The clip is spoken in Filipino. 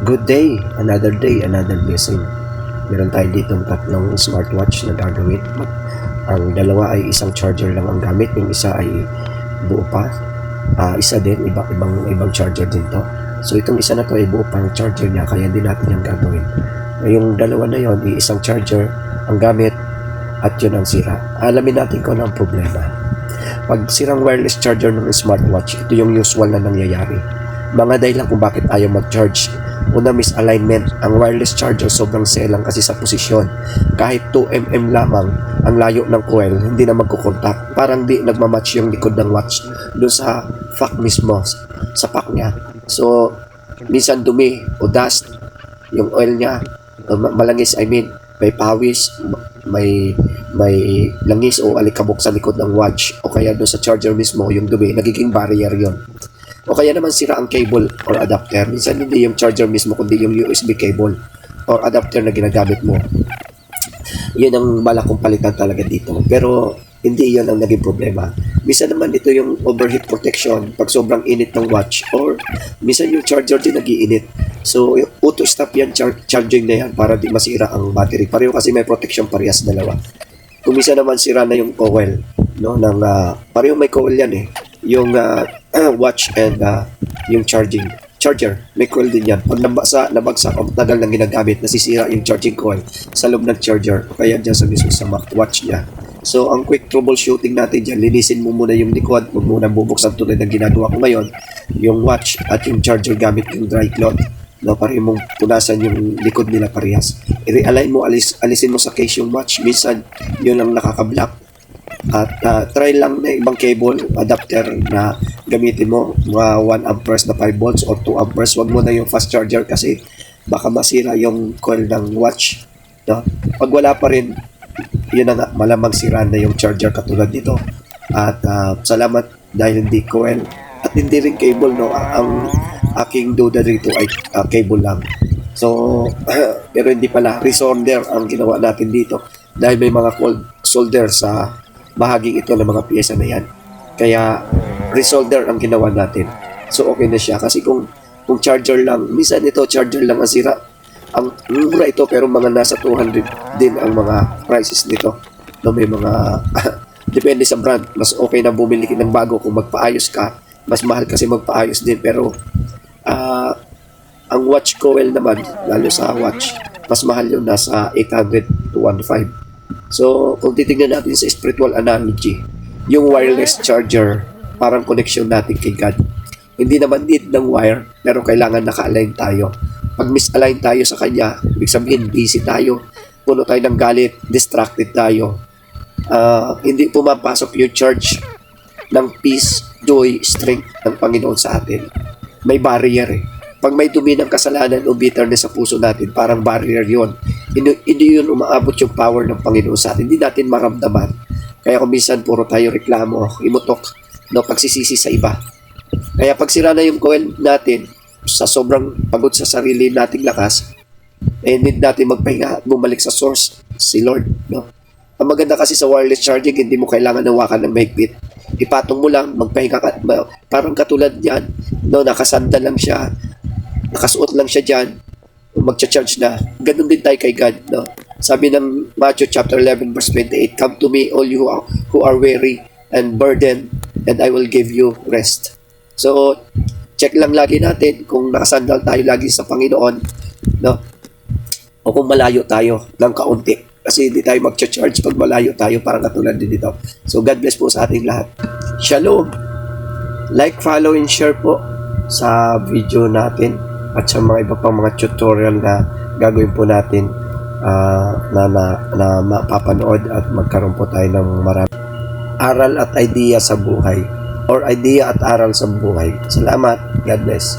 Good day, another blessing. Meron tayo ditong tatlong smartwatch na gagawin. Ang dalawa ay isang charger lang ang gamit, yung isa ay buo pa. Isa din, ibang charger din to. So itong isa na to ay buo pang charger niya, kaya hindi natin yung gagawin. Yung dalawa na yon, isang charger ang gamit at yun ang sira. Alamin natin kung ano ang problema. Pag sirang wireless charger ng smartwatch, ito yung usual na nangyayari. Mga dahilan kung bakit ayaw mag-charge. Una, misalignment. Ang wireless charger sobrang selang kasi sa posisyon. Kahit 2mm lamang ang layo ng coil, hindi na magkukontak. Parang di nagmamatch yung likod ng watch doon sa pack mismo, sa pack niya. So, minsan dumi o dust yung oil niya, malangis, may pawis, may langis o alikabok sa likod ng watch o kaya doon sa charger mismo, yung dumi, nagiging barrier yon. O kaya naman sira ang cable or adapter. Minsan hindi yung charger mismo kundi yung USB cable or adapter na ginagamit mo. Yun ang balak kong palitan talaga dito. Pero hindi yun ang naging problema. Minsan naman ito yung overheat protection pag sobrang init ng watch or minsan yung charger din nag-iinit. So auto stop yan, charging na yan para di masira ang battery. Pareho kasi may protection parehas dalawa. Kung minsan naman sira na yung coil, no, ng pareho may coil yan yung watch and yung charger, may coil din yan. Pag nabagsak o tagal nang ginagamit, nasisira yung charging coil sa loob ng charger o kaya dyan sa mismo sa watch niya. So ang quick troubleshooting natin dyan, linisin mo muna yung likod, huwag muna bubuksan tulad ng ginagawa ko ngayon, yung watch at yung charger gamit yung dry cloth, no, para mong punasan yung likod nila parehas. I-realign mo, alisin mo sa case yung watch, minsan yun lang nakaka-block. At try lang na ibang cable adapter na gamitin mo, mga 1 amperes na 5 volts or 2 amperes. Wag mo na yung fast charger kasi baka masira yung coil ng watch, no? Pag wala pa rin, yun na nga, malamang sira na yung charger katulad nito. At salamat dahil hindi coil at hindi rin cable, no? Ang aking duda dito ay cable lang. So pero hindi pala, resolder ang ginawa natin dito dahil may mga cold solder sa bahaging ito ng mga piyesa na yan. Kaya resolder ang ginawa natin. So okay na siya kasi kung charger lang, minsan ito charger lang ang sira. Ang mura ito pero mga nasa 200 din ang mga prices nito. No, may mga depende sa brand. Mas okay na bumili ng bago kung magpaayos ka. Mas mahal kasi magpaayos din pero ang watch coil naman, lalo sa watch, mas mahal yun, nasa 800 to 1.5. So, kung titignan natin sa spiritual analogy, yung wireless charger, parang connection natin kay God. Hindi naman need ng wire, pero kailangan naka-align tayo. Pag misalign tayo sa Kanya, ibig sabihin, busy tayo, puno tayo ng galit, distracted tayo. Hindi pumapasok yung charge ng peace, joy, strength ng Panginoon sa atin. May barrier Pag may dumi ng kasalanan o bitterness sa puso natin, parang barrier yon. Hindi yun umaabot yung power ng Panginoon sa atin. Hindi natin maramdaman. Kaya kung minsan puro tayo reklamo, imutok, no, pagsisisi sa iba. Kaya pag sira na yung coil natin, sa sobrang pagod sa sarili nating lakas, need natin magpahinga at bumalik sa source, si Lord. No? Ang maganda kasi sa wireless charging, hindi mo kailangan nawakan ng mahigpit. Ipatong mo lang, magpahinga ka. Parang katulad yan, no, nakasandal lang siya, nakasuot lang siya dyan, magcha-charge na. Ganun din tayo kay God, no? Sabi ng Matthew chapter 11 verse 28, "Come to me all you who are weary and burdened, and I will give you rest." So, check lang lagi natin kung nakasandal tayo lagi sa Panginoon, no? O kung malayo tayo ng kaunti. Kasi hindi tayo magcha-charge pag malayo tayo, parang katulad din dito. So, God bless po sa ating lahat. Shalom! Like, follow, and share po sa video natin at sa mga iba pang mga tutorial na gagawin po natin na mapapanood at magkaroon po tayo ng marami aral at idea sa buhay or idea at aral sa buhay. Salamat. God bless.